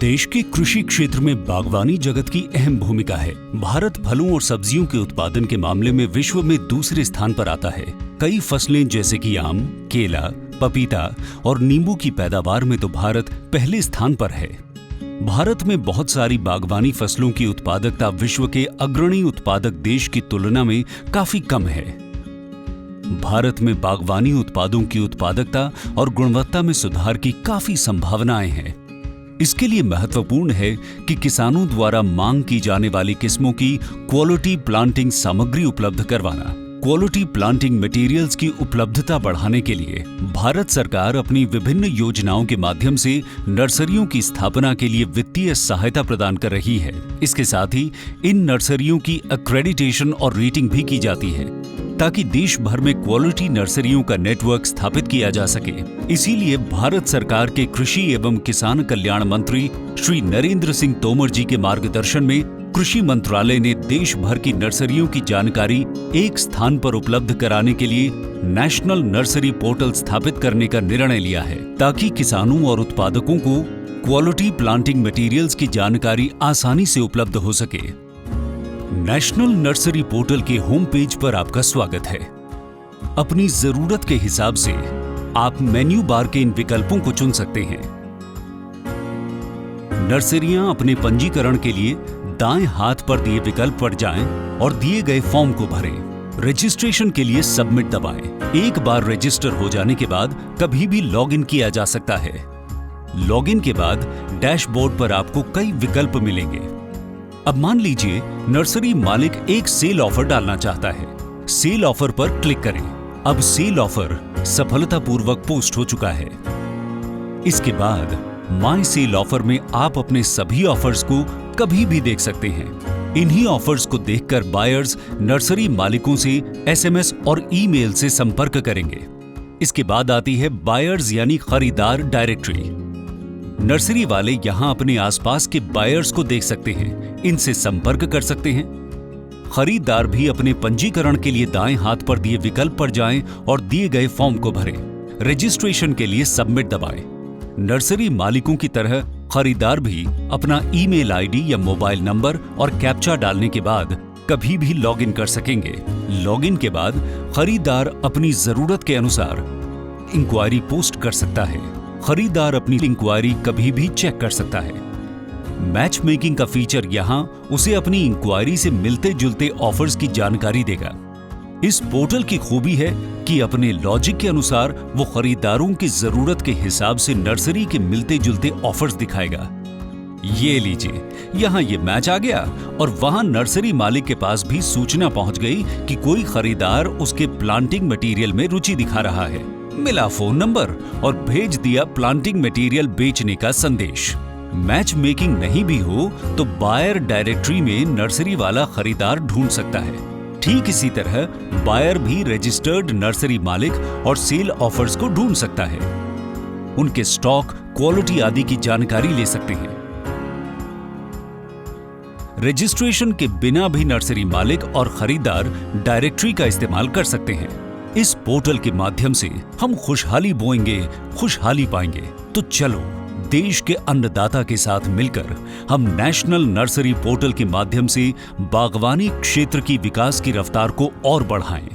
देश के कृषि क्षेत्र में बागवानी जगत की अहम भूमिका है। भारत फलों और सब्जियों के उत्पादन के मामले में विश्व में दूसरे स्थान पर आता है। कई फसलें जैसे कि आम, केला, पपीता और नींबू की पैदावार में तो भारत पहले स्थान पर है। भारत में बहुत सारी बागवानी फसलों की उत्पादकता विश्व के अग्रणी उत्पादक देश की तुलना में काफी कम है। भारत में बागवानी उत्पादों की उत्पादकता और गुणवत्ता में सुधार की काफी संभावनाएं हैं। इसके लिए महत्वपूर्ण है कि किसानों द्वारा मांग की जाने वाली किस्मों की क्वालिटी प्लांटिंग सामग्री उपलब्ध करवाना। क्वालिटी प्लांटिंग मटेरियल्स की उपलब्धता बढ़ाने के लिए भारत सरकार अपनी विभिन्न योजनाओं के माध्यम से नर्सरियों की स्थापना के लिए वित्तीय सहायता प्रदान कर रही है। इसके साथ ही इन नर्सरियों की एक्रेडिटेशन और रेटिंग भी की जाती है ताकि देश भर में क्वालिटी नर्सरियों का नेटवर्क स्थापित किया जा सके। इसीलिए भारत सरकार के कृषि एवं किसान कल्याण मंत्री श्री नरेंद्र सिंह तोमर जी के मार्गदर्शन में कृषि मंत्रालय ने देश भर की नर्सरियों की जानकारी एक स्थान पर उपलब्ध कराने के लिए नेशनल नर्सरी पोर्टल स्थापित करने का निर्णय लिया है ताकि किसानों और उत्पादकों को क्वालिटी प्लांटिंग मटेरियल्स की जानकारी आसानी से उपलब्ध हो सके। नेशनल नर्सरी पोर्टल के होम पेज पर आपका स्वागत है। अपनी जरूरत के हिसाब से आप मेन्यू बार के इन विकल्पों को चुन सकते हैं। नर्सरियां अपने पंजीकरण के लिए दाएं हाथ पर दिए विकल्प पर जाएं और दिए गए फॉर्म को भरें। रजिस्ट्रेशन के लिए सबमिट दबाएं। एक बार रजिस्टर हो जाने के बाद कभी भी लॉगिन किया जा सकता है। लॉगिन के बाद डैशबोर्ड पर आपको कई विकल्प मिलेंगे। अब मान लीजिए नर्सरी मालिक एक सेल ऑफर डालना चाहता है। सेल ऑफर पर क्लिक करें। अब सेल ऑफर सफलतापूर्वक पोस्ट हो चुका है। इसके बाद माय सेल ऑफर में आप अपने सभी ऑफर्स को कभी भी देख सकते हैं। इन्हीं ऑफर्स को देखकर बायर्स नर्सरी मालिकों से एसएमएस और ईमेल से संपर्क करेंगे। इसके बाद आती है बायर्स यानी खरीदार डायरेक्टरी। नर्सरी वाले यहां अपने आसपास के बायर्स को देख सकते हैं, इनसे संपर्क कर सकते हैं। खरीदार भी अपने पंजीकरण के लिए दाएं हाथ पर दिए विकल्प पर जाएं और दिए गए फॉर्म को भरें। रजिस्ट्रेशन के लिए सबमिट दबाएं। नर्सरी मालिकों की तरह खरीदार भी अपना ईमेल आईडी या मोबाइल नंबर और कैप्चा डालने के बाद कभी भी लॉगिन कर सकेंगे। लॉगिन के बाद खरीदार अपनी जरूरत के अनुसार इंक्वायरी पोस्ट कर सकता है। खरीदार अपनी इंक्वायरी कभी भी चेक कर सकता है। मैच मेकिंग का फीचर यहां उसे अपनी इंक्वायरी से मिलते जुलते ऑफर्स की जानकारी देगा। इस पोर्टल की खूबी है कि अपने लॉजिक के अनुसार वो खरीदारों की जरूरत के हिसाब से नर्सरी के मिलते जुलते ऑफर्स दिखाएगा। ये लीजिए, यहाँ ये मैच आ गया और वहां नर्सरी मालिक के पास भी सूचना पहुंच गई कि कोई खरीदार उसके प्लांटिंग मटेरियल में रुचि दिखा रहा है। मिला फोन नंबर और भेज दिया प्लांटिंग मटेरियल बेचने का संदेश। मैच मेकिंग नहीं भी हो तो बायर डायरेक्टरी में नर्सरी वाला खरीदार ढूंढ सकता है। ठीक इसी तरह बायर भी रजिस्टर्ड नर्सरी मालिक और सेल ऑफर्स को ढूंढ सकता है। उनके स्टॉक, क्वालिटी आदि की जानकारी ले सकते हैं। रजिस्ट्रेशन के बिना भी नर्सरी मालिक और खरीदार डायरेक्टरी का इस्तेमाल कर सकते हैं। इस पोर्टल के माध्यम से हम खुशहाली बोएंगे, खुशहाली पाएंगे। तो चलो देश के अन्नदाता के साथ मिलकर हम नेशनल नर्सरी पोर्टल के माध्यम से बागवानी क्षेत्र की विकास की रफ्तार को और बढ़ाएं।